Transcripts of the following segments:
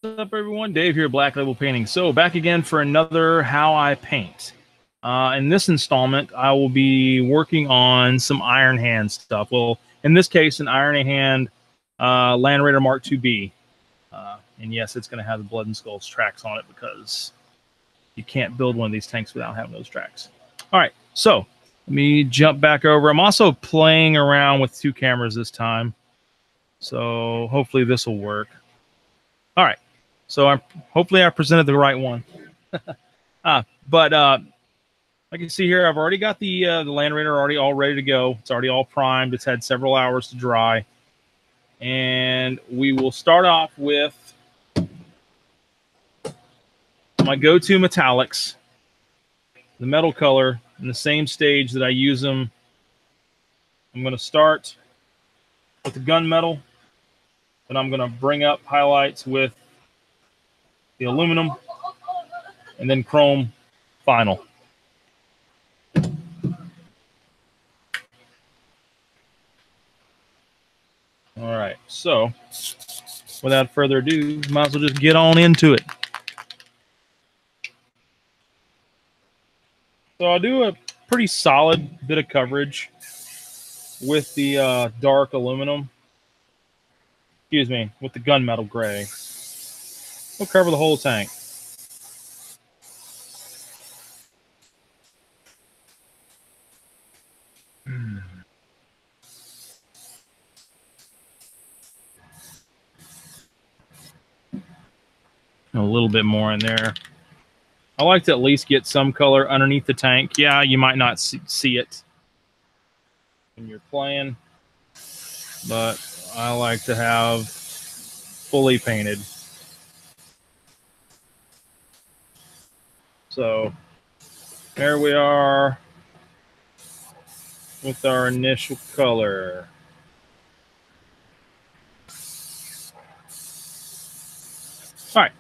up, everyone? Dave here, Black Label Painting. So back again for another How I Paint. In this installment, I will be working on some Iron Hand stuff. Well, in this case, an Iron Hand Land Raider Mark IIB. And yes, it's going to have the Blood and Skulls tracks on it because you can't build one of these tanks without having those tracks. All right, so let me jump back over. I'm also playing around with two cameras this time, so hopefully this will work. All right, so hopefully I presented the right one. But like you see here, I've already got the Land Raider all ready to go. It's already all primed. It's had several hours to dry. And we will start off with my go-to metallics, the metal color, in the same stage that I use them. I'm going to start with the gunmetal, and I'm going to bring up highlights with the aluminum, and then chrome final. All right, so without further ado, might as well just get on into it. So I'll do a pretty solid bit of coverage with the dark aluminum. Excuse me, with the gunmetal gray. We'll cover the whole tank. A little bit more in there. I like to at least get some color underneath the tank. Yeah, you might not see it when you're playing, but I like to have fully painted. So there we are with our initial color. All right,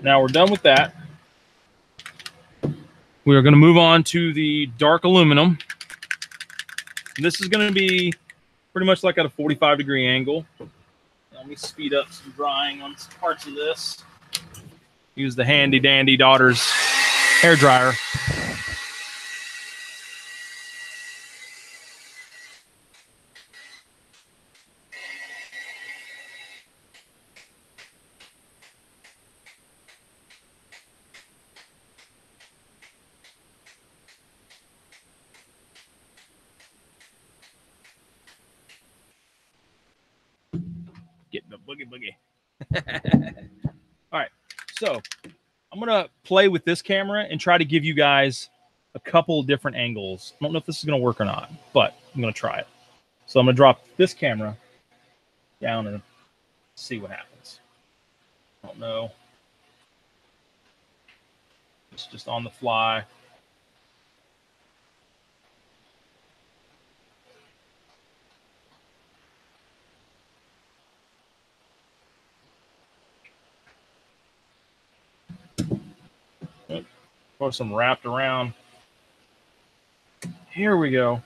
now we're done with that. We are going to move on to the dark aluminum. This is going to be pretty much like at a 45-degree angle. Let me speed up some drying on some parts of this. Use the handy dandy daughter's hair dryer. Getting the boogie. All right, so I'm gonna play with this camera and try to give you guys a couple different angles. I don't know if this is gonna work or not, but I'm gonna try it. So I'm gonna drop this camera down and see what happens. I don't know. It's just on the fly. Of course, I'm wrapped around. Here we go.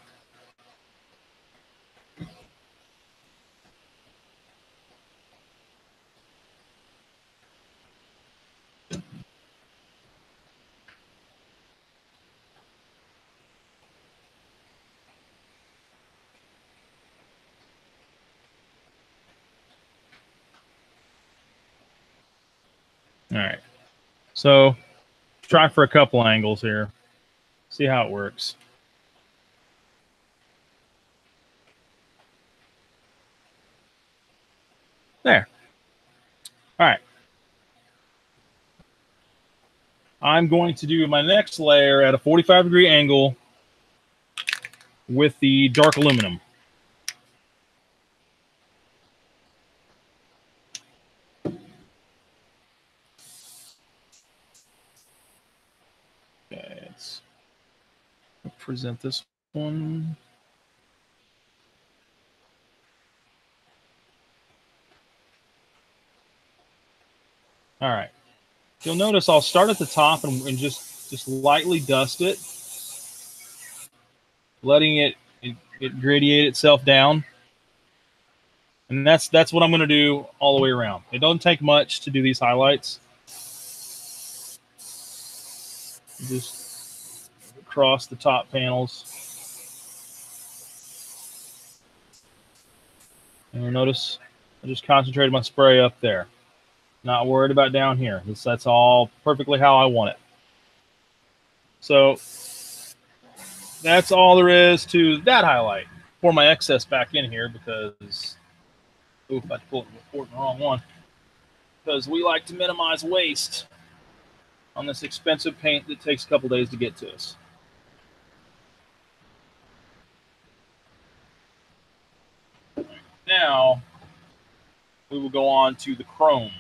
All right. So try for a couple angles here. See how it works. There. All right. I'm going to do my next layer at a 45-degree angle with the dark aluminum. Okay, let's present this one. All right. You'll notice I'll start at the top and just lightly dust it, letting it gradiate itself down. And And that's what I'm going to do all the way around. It doesn't take much to do these highlights. Just across the top panels. And you'll notice I just concentrated my spray up there. Not worried about down here. That's all perfectly how I want it. So that's all there is to that highlight. Pour my excess back in here because, oof, I pulled the wrong one. Because we like to minimize waste on this expensive paint that takes a couple days to get to us. Now we will go on to the chrome.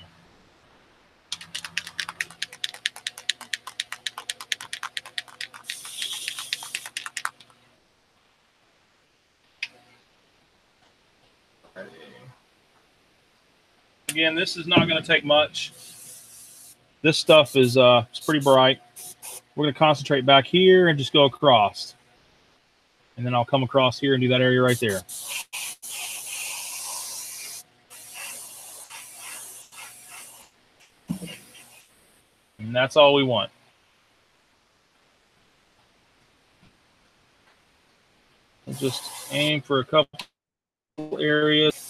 Again, this is not going to take much. This stuff is it's pretty bright. We're going to concentrate back here and just go across. And then I'll come across here and do that area right there. And that's all we want. We'll just aim for a couple areas.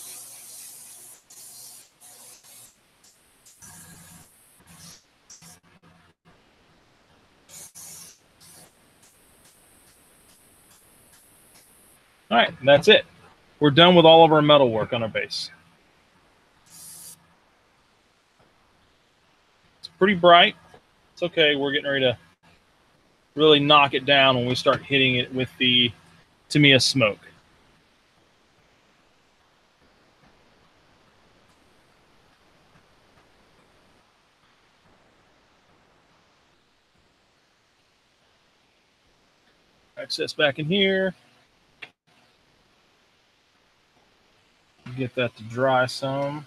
All right, that's it. We're done with all of our metal work on our base. It's pretty bright. It's okay. We're getting ready to really knock it down when we start hitting it with the Tamiya smoke. Access back in here. Get that to dry some.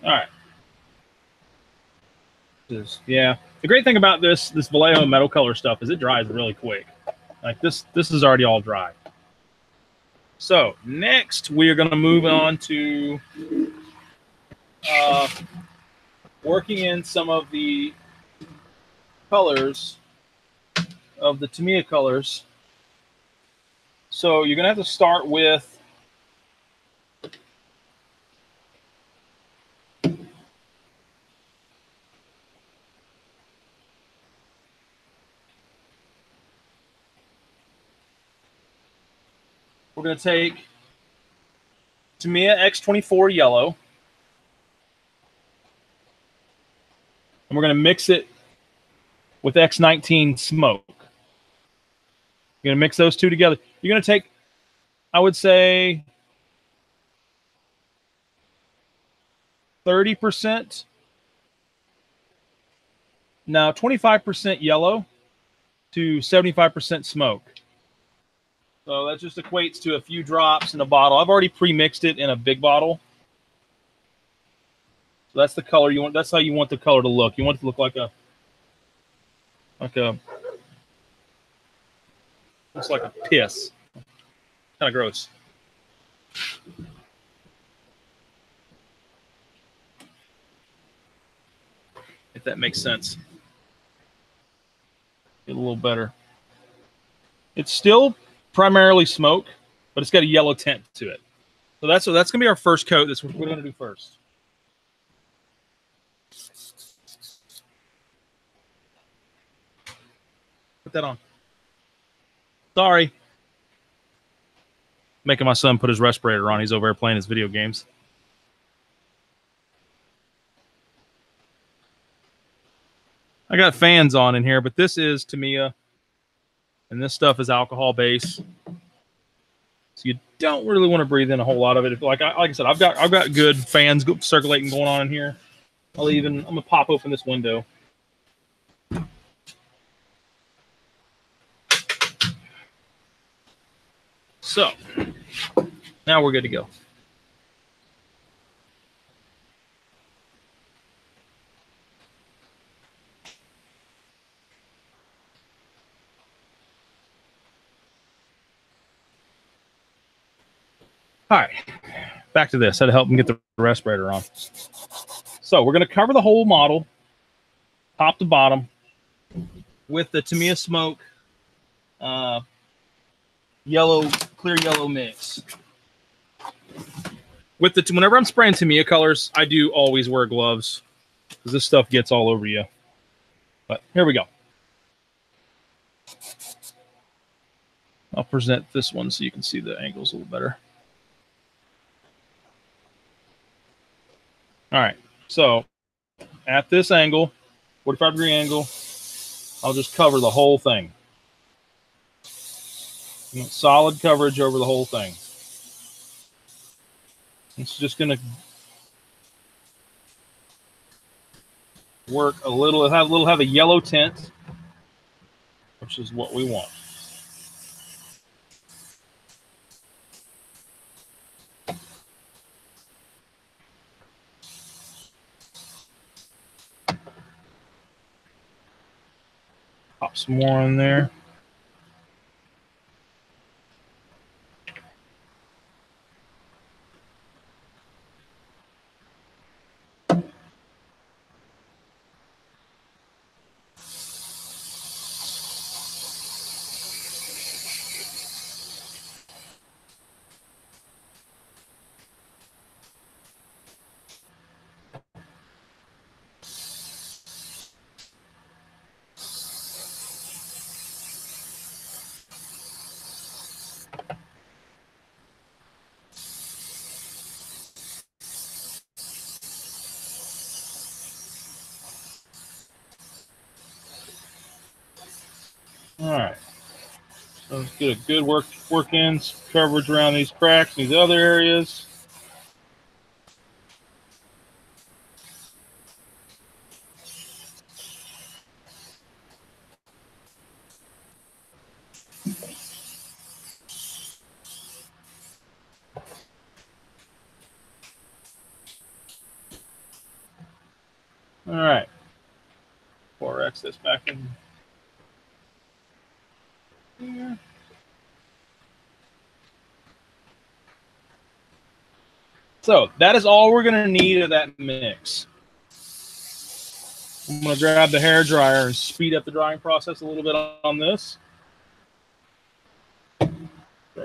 All right. Yeah. The great thing about this Vallejo metal color stuff is it dries really quick. Like this is already all dry. So next we are going to move on to working in some of the colors of the Tamiya colors. So you're going to have to start with we're going to take Tamiya X24 yellow, and we're going to mix it with X19 smoke. You're going to mix those two together. You're going to take, I would say, 30%, no, 25% yellow to 75% smoke. So that just equates to a few drops in a bottle. I've already pre-mixed it in a big bottle. So that's the color you want. That's how you want the color to look. You want it to look like a looks like a piss. Kind of gross. If that makes sense. Get a little better. It's still primarily smoke, but it's got a yellow tint to it. So that's going to be our first coat. That's what we're going to do first. Put that on. Sorry. Making my son put his respirator on. He's over there playing his video games. I got fans on in here, but this is Tamiya, and this stuff is alcohol based. So you don't really want to breathe in a whole lot of it. Like I said, I've got good fans circulating going on in here. I'm gonna pop open this window. So now we're good to go. All right, back to this. I had to help him get the respirator on. So we're going to cover the whole model, top to bottom, with the Tamiya Smoke clear yellow mix. Whenever I'm spraying Tamiya colors, I do always wear gloves because this stuff gets all over you. But here we go. I'll present this one so you can see the angles a little better. All right, so at this angle, 45-degree angle, I'll just cover the whole thing. Solid coverage over the whole thing. It's just going to work a little. It'll have a yellow tint, which is what we want. Pop some more in there. All right. So let's get a good work in coverage around these cracks, these other areas. All right. 4x this back in here. So that is all we're going to need of that mix. I'm going to grab the hair dryer and speed up the drying process a little bit on this.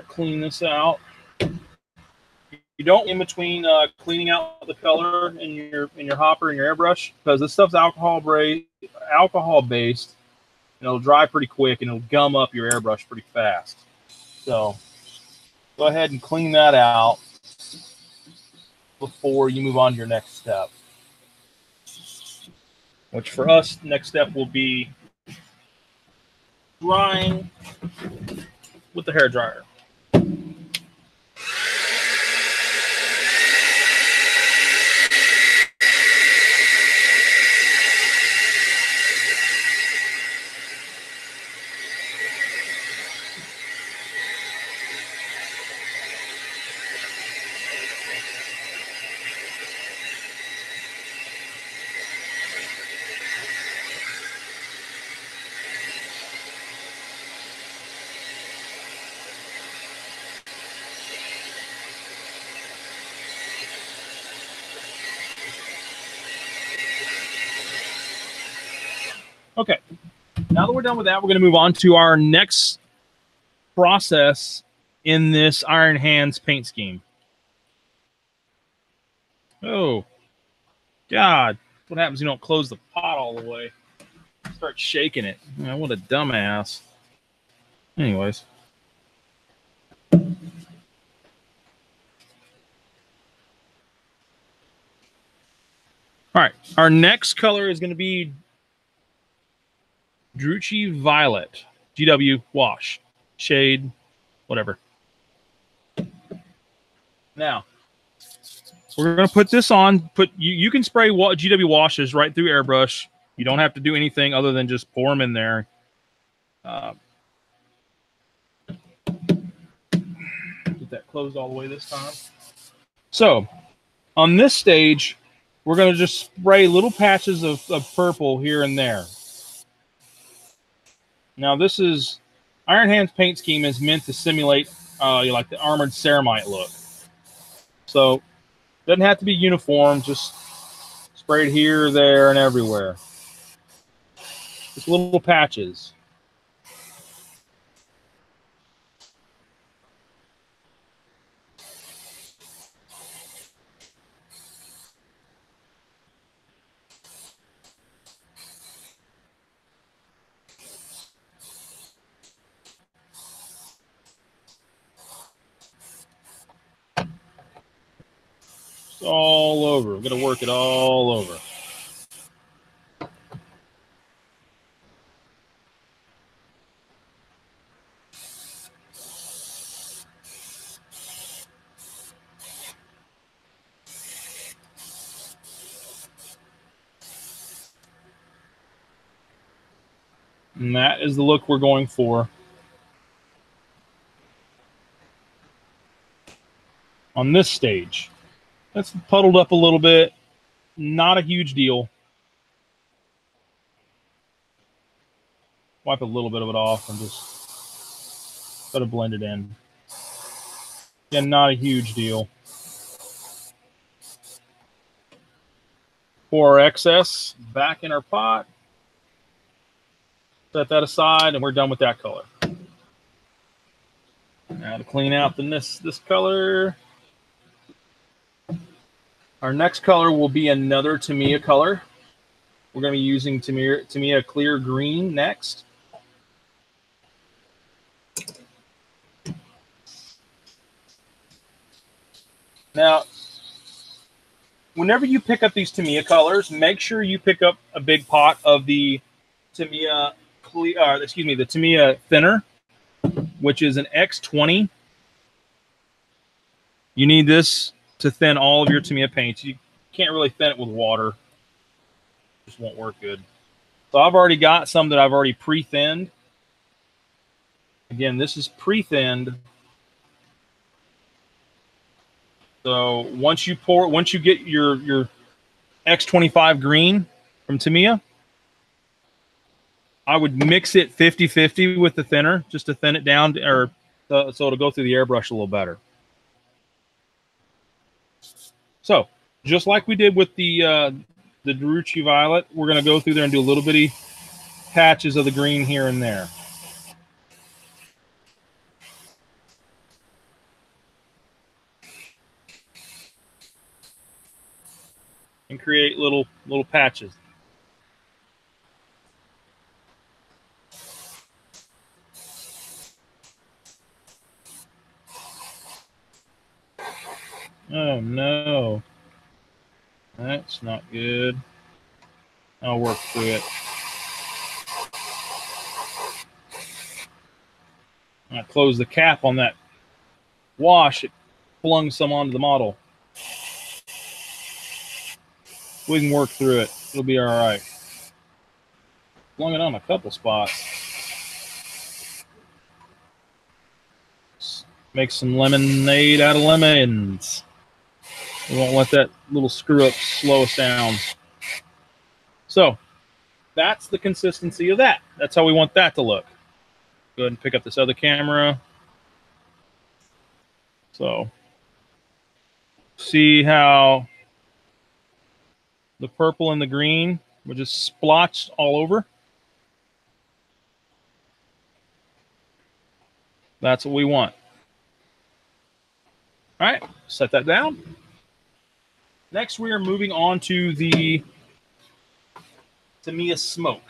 Clean this out. You don't in between cleaning out the color in your hopper and your airbrush, because this stuff's alcohol based, and it'll dry pretty quick and it'll gum up your airbrush pretty fast. So go ahead and clean that out before you move on to your next step. Which for us, next step will be drying with the hair dryer. Okay, now that we're done with that, we're going to move on to our next process in this Iron Hands paint scheme. Oh, God. What happens if you don't close the pot all the way? Start shaking it. Man, what a dumbass. Anyways. All right, our next color is going to be Drucci Violet, GW wash, shade, whatever. Now, we're going to put this on. You can spray GW washes right through airbrush. You don't have to do anything other than just pour them in there. Get that closed all the way this time. So, on this stage, we're going to just spray little patches of purple here and there. Now, this is Iron Hands paint scheme is meant to simulate like the armored ceramite look. So, doesn't have to be uniform. Just spray it here, there, and everywhere. Just little patches. All over. We're going to work it all over. And that is the look we're going for. On this stage. That's puddled up a little bit. Not a huge deal. Wipe a little bit of it off and just let it blend it in. Again, not a huge deal. Pour our excess back in our pot. Set that aside, and we're done with that color. Now to clean out this color. Our next color will be another Tamiya color. We're going to be using Tamiya Clear Green next. Now, whenever you pick up these Tamiya colors, make sure you pick up a big pot of the Tamiya the Tamiya thinner, which is an X20. You need this to thin all of your Tamiya paints. You can't really thin it with water. It just won't work good. So I've already got some that I've already pre-thinned. Again, this is pre-thinned. So once you get your X25 green from Tamiya, I would mix it 50-50 with the thinner just to thin it down, so it'll go through the airbrush a little better. So, just like we did with the Drucci Violet, we're going to go through there and do little bitty patches of the green here and there. And create little patches. Oh no, that's not good. I'll work through it. I closed the cap on that wash. It flung some onto the model. We can work through it. It'll be all right. Flung it on a couple spots. Make some lemonade out of lemons. We won't let that little screw up slow us down. So that's the consistency of that. That's how we want that to look. Go ahead and pick up this other camera. So see how the purple and the green were just splotched all over? That's what we want. All right, set that down. Next, we are moving on to the Tamiya Smoke.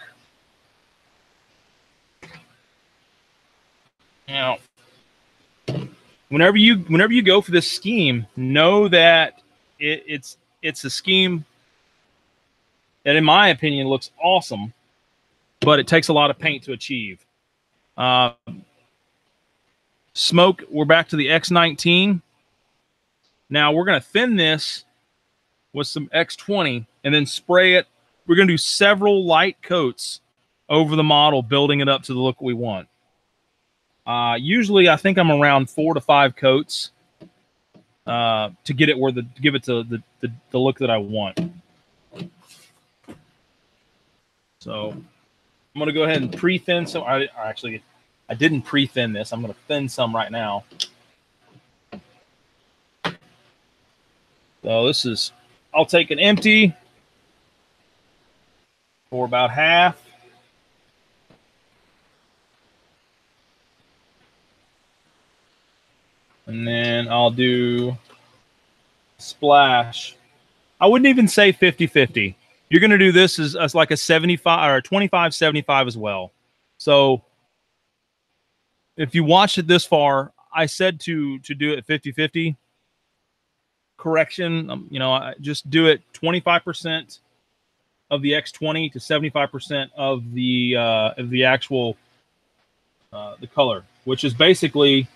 Now, whenever you go for this scheme, know that it's a scheme that, in my opinion, looks awesome. but it takes a lot of paint to achieve. Smoke, we're back to the X19. Now we're going to thin this with some X20 and then spray it. We're going to do several light coats over the model, building it up to the look we want. Usually I think I'm around 4 to 5 coats to get it give it the look that I want. So I'm going to go ahead and pre-thin some. I didn't pre-thin this. I'm going to thin some right now. So this is, I'll take an empty for about half. And then I'll do splash. I wouldn't even say 50-50. You're going to do this as like a 75 or a 25-75 as well. So if you watched it this far, I said to do it 50-50. Correction, just do it 25% of the X20 to 75% of the actual the color, which is basically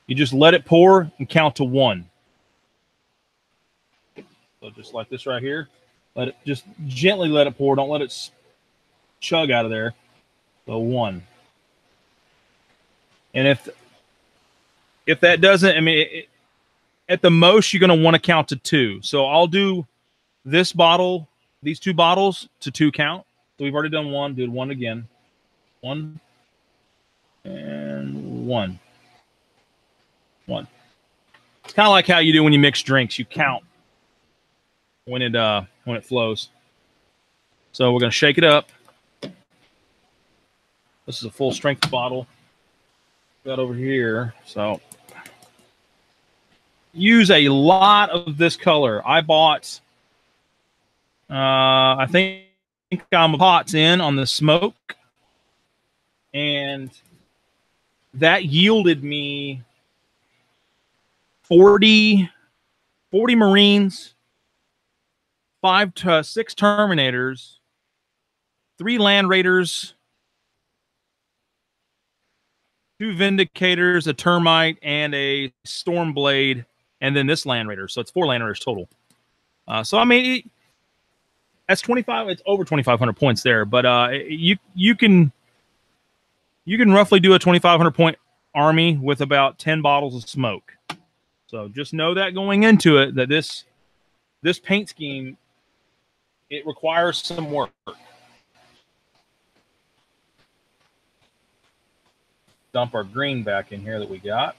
you just let it pour and count to 1. So just like this right here, just gently let it pour. Don't let it chug out of there. So 1. And if that doesn't, at the most you're going to want to count to 2. So I'll do this bottle, these 2 bottles to 2 count. So we've already done 1. Do 1 again. 1 and 1. 1. It's kind of like how you do when you mix drinks. You count when it flows. So we're going to shake it up. This is a full strength bottle. Got over here. So use a lot of this color. I bought, I think I'm pots in on the smoke, and that yielded me 40 Marines, 5 to 6 Terminators, 3 Land Raiders, 2 Vindicators, a Termite, and a Stormblade, and then this Land Raider. So it's 4 Land Raiders total. So that's 25. It's over 2,500 points there. But you can roughly do a 2,500 point army with about 10 bottles of smoke. So just know that going into it, that this paint scheme, it requires some work. Dump our green back in here that we got.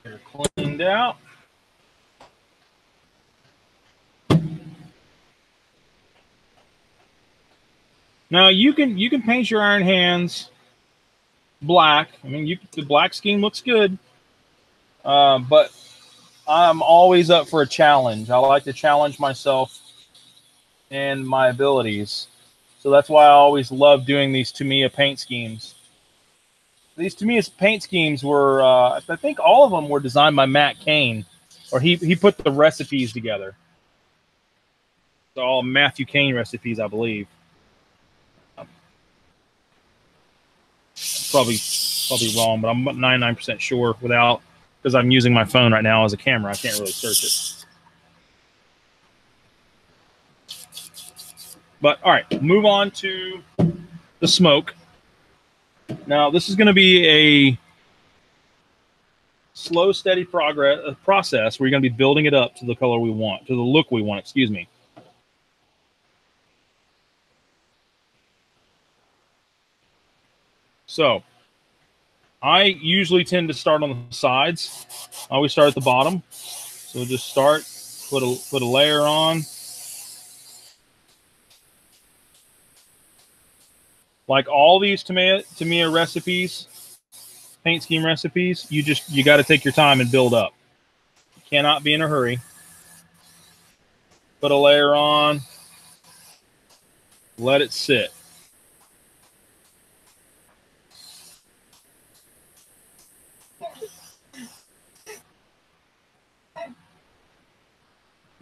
They're cleaned out. Now you can paint your iron hands black. The black scheme looks good, but I'm always up for a challenge. I like to challenge myself and my abilities, so that's why I always love doing these Tamiya paint schemes. These Tamiya paint schemes were, I think all of them were designed by Matt Kane, or he put the recipes together. They're all Matthew Kane recipes, I believe. Probably wrong, but I'm 99% sure because I'm using my phone right now as a camera. I can't really search it. But all right, move on to the smoke. Now this is going to be a slow, steady process where you're going to be building it up to the color we want, to the look we want. Excuse me. So I usually tend to start on the sides. I always start at the bottom. So just start, put a layer on. Like all these Tamiya recipes, paint scheme recipes, you got to take your time and build up. You cannot be in a hurry. Put a layer on. Let it sit.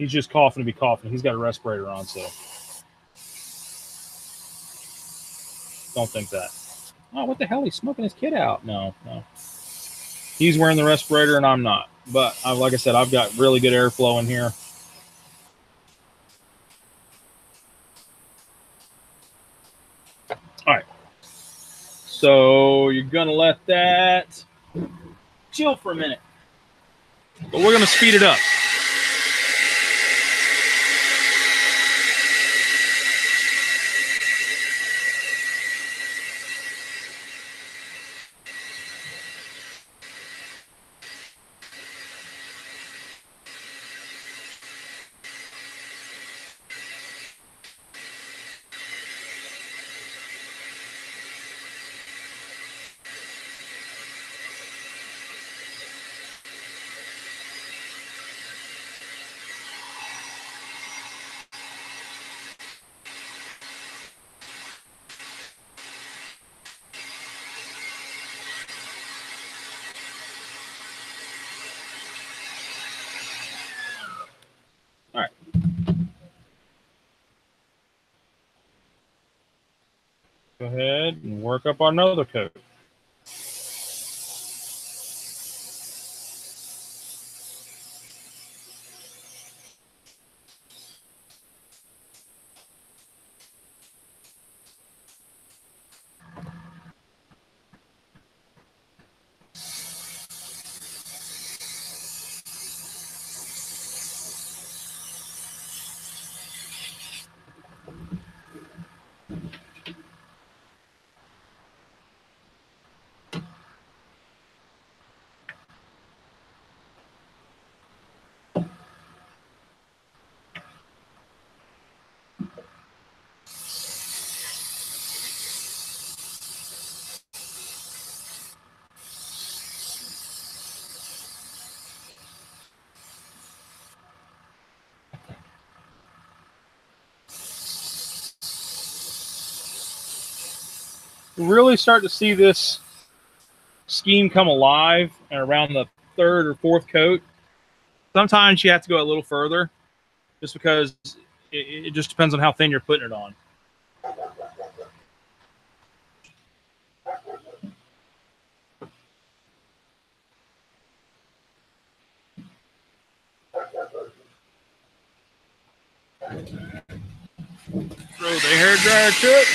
He's just coughing to be coughing. He's got a respirator on, so don't think that. Oh, what the hell? He's smoking his kid out. No. He's wearing the respirator and I'm not. But like I said, I've got really good airflow in here. All right. So you're going to let that chill for a minute. But we're going to speed it up. All right. Go ahead and work up on another coat. Really start to see this scheme come alive around the third or fourth coat. Sometimes you have to go a little further just because it just depends on how thin you're putting it on. Throw the hairdryer to it.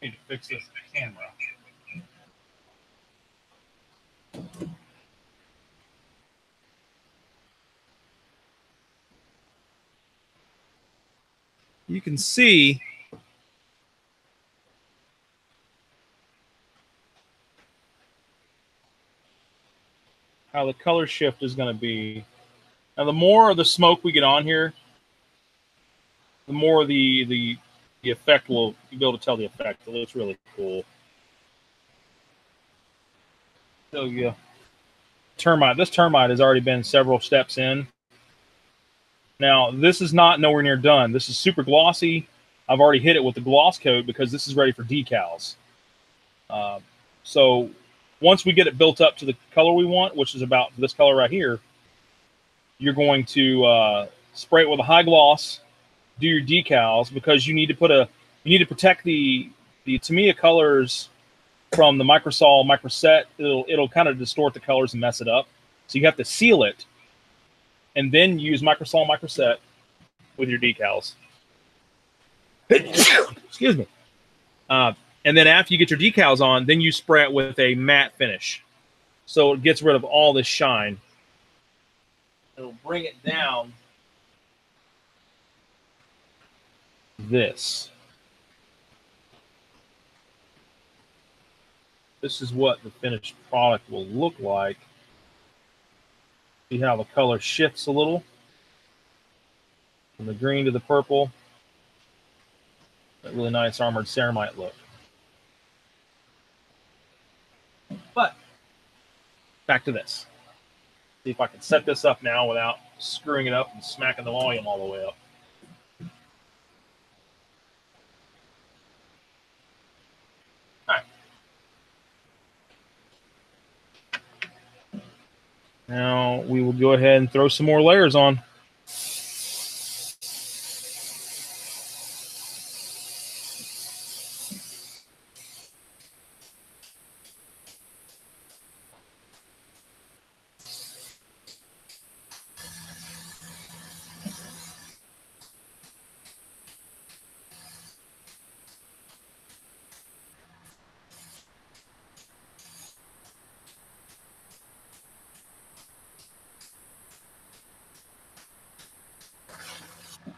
Need to fix this camera. You can see how the color shift is going to be. Now, the more of the smoke we get on here, the more the effect will, you'll be able to tell the effect. It looks really cool. So yeah, termite. This termite has already been several steps in. Now, this is not nowhere near done. This is super glossy. I've already hit it with the gloss coat because this is ready for decals. So once we get it built up to the color we want, which is about this color right here, you're going to spray it with a high gloss, do your decals, because you need to protect the Tamiya colors from the Microsol Microset. It'll kind of distort the colors and mess it up. So you have to seal it and then use Microsol Microset with your decals. Excuse me. And then after you get your decals on, then you spray it with a matte finish. So it gets rid of all this shine. It'll bring it down this. This is what the finished product will look like. See how the color shifts a little from the green to the purple. That really nice armored ceramite look. But back to this. See if I can set this up now without screwing it up and smacking the volume all the way up. All right. Now we will go ahead and throw some more layers on.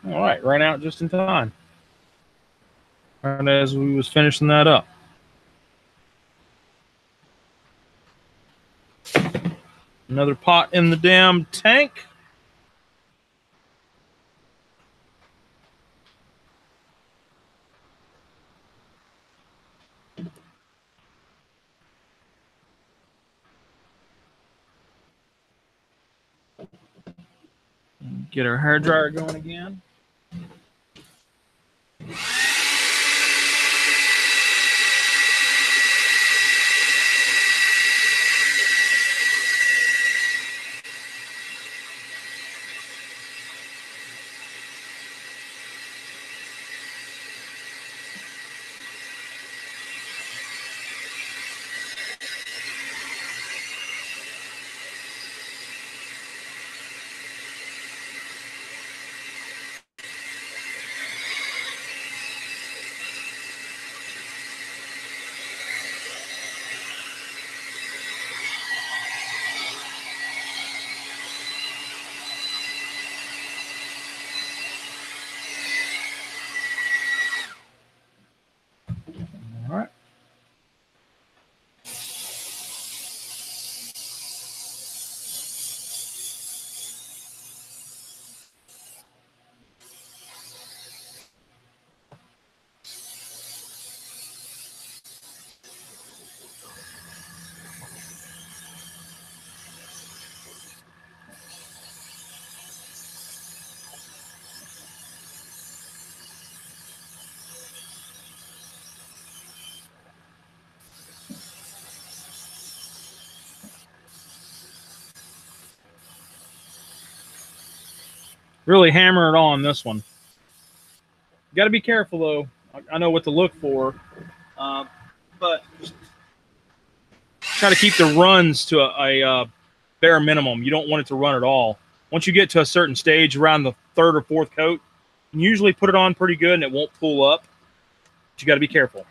All right, ran out just in time. Right as we was finishing that up. Another pot in the damn tank. Get our hair dryer going again. All right. Really hammer it on this one. You got to be careful, though. I know what to look for, but try to keep the runs to a bare minimum. You don't want it to run at all. Once you get to a certain stage, around the third or fourth coat, you usually put it on pretty good and it won't pull up. But you got to be careful.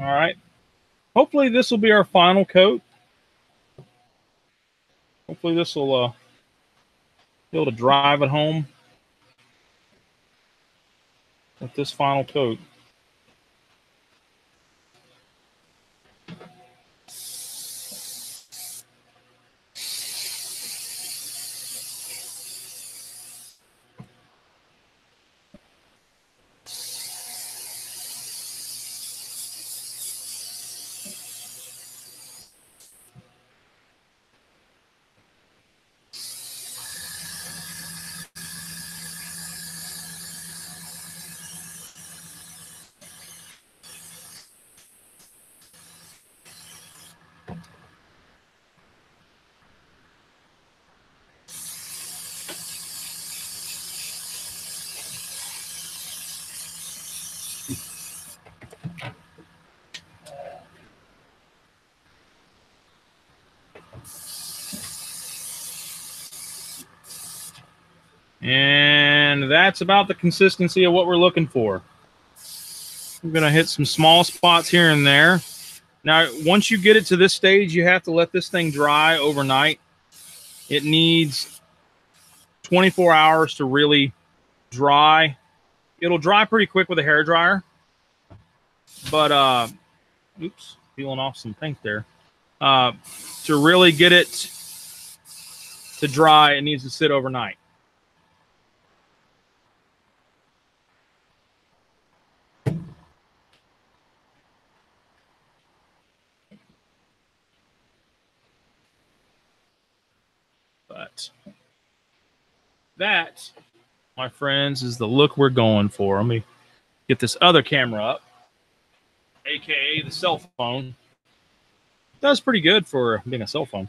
All right. Hopefully this will be our final coat. Hopefully this will be able to drive it home with this final coat. And that's about the consistency of what we're looking for. We're going to hit some small spots here and there. Now, once you get it to this stage, you have to let this thing dry overnight. It needs 24 hours to really dry. It'll dry pretty quick with a hair dryer. But, oops, peeling off some paint there. To really get it to dry, it needs to sit overnight. But that, my friends, is the look we're going for. Let me get this other camera up, aka the cell phone. Does pretty good for being a cell phone.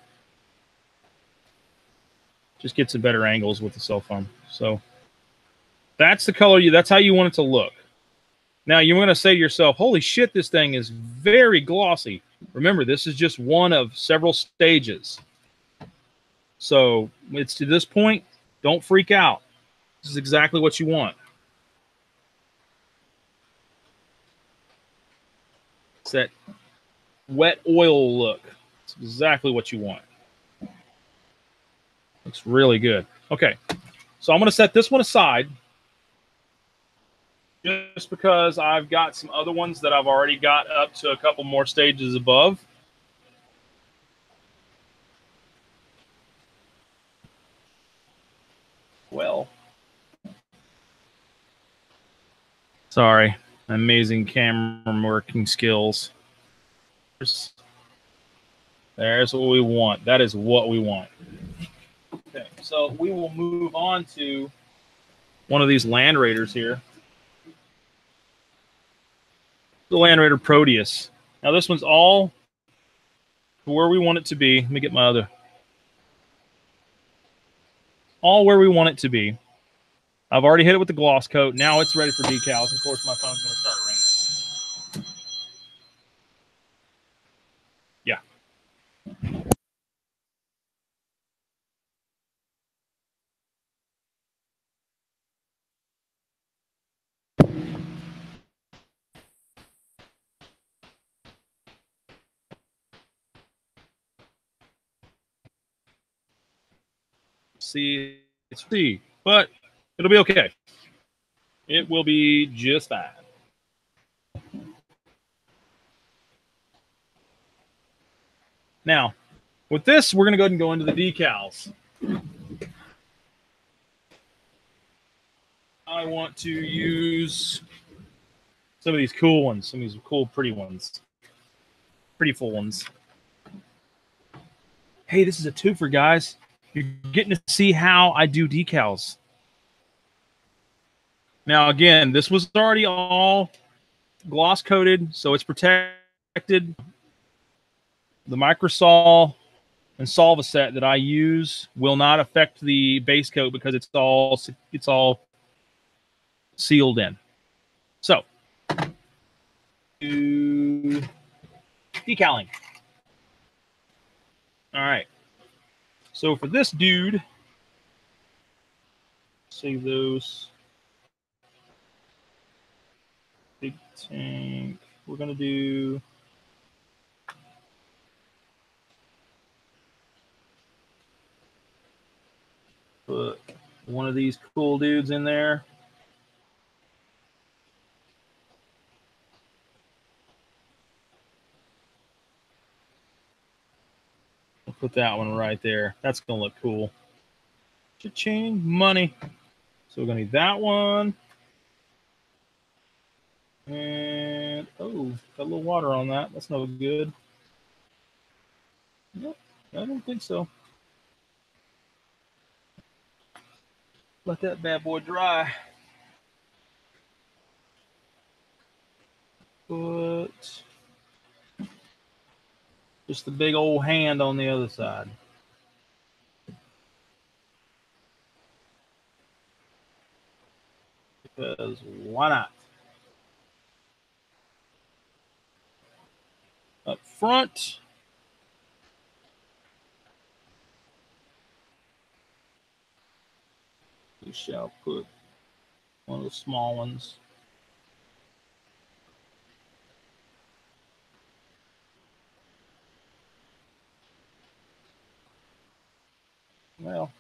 Just gets some better angles with the cell phone. So that's the color that's how you want it to look. Now you're going to say to yourself, holy shit, this thing is very glossy. Remember, this is just one of several stages. So it's to this point, don't freak out. This is exactly what you want. It's that wet oil look. It's exactly what you want. Looks really good. Okay, so I'm going to set this one aside just because I've got some other ones that I've already got up to a couple more stages above. Well, sorry, amazing camera working skills. There's what we want. That is what we want. Okay, so we will move on to one of these Land Raiders here. The Land Raider Proteus. Now this one's all where we want it to be. Let me get my other. All where we want it to be. I've already hit it with the gloss coat. Now it's ready for decals. Of course, my phone's going to start ringing. Yeah. See, it's free, but it'll be okay. It will be just fine. Now, with this, we're going to go ahead and go into the decals. I want to use some of these cool ones, some of these cool, pretty ones, pretty full ones. Hey, this is a twofer, guys. You're getting to see how I do decals. Now, again, this was already all gloss coated, so it's protected. The Microsol and Solvaset that I use will not affect the base coat because it's all sealed in. So, decaling. All right. So for this dude, save those. Big tank. we're going to do put one of these cool dudes in there. We'll put that one right there. That's going to look cool. Cha-ching, money. So we're going to need that one. And, oh, got a little water on that. That's no good. Nope, I don't think so. Let that bad boy dry. Put just the big old hand on the other side. Because why not? Up front. We shall put one of the small ones. Well,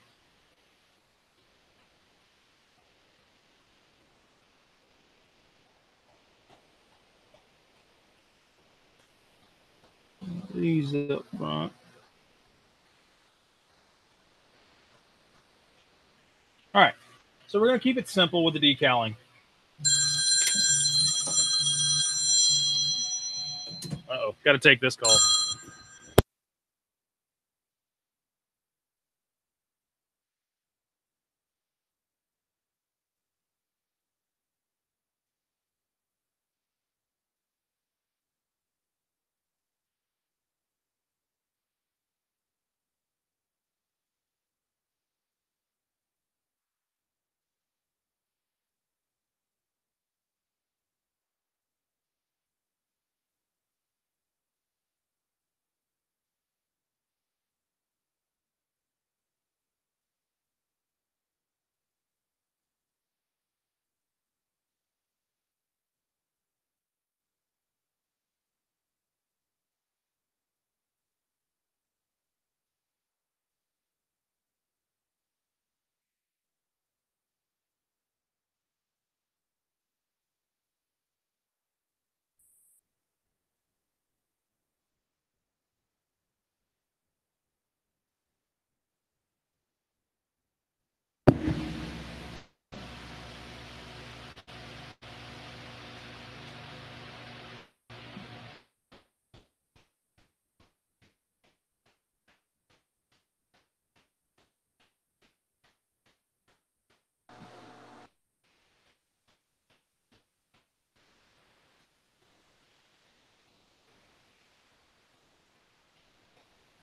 these up front. All right, so we're going to keep it simple with the decaling. Uh-oh, got to take this call.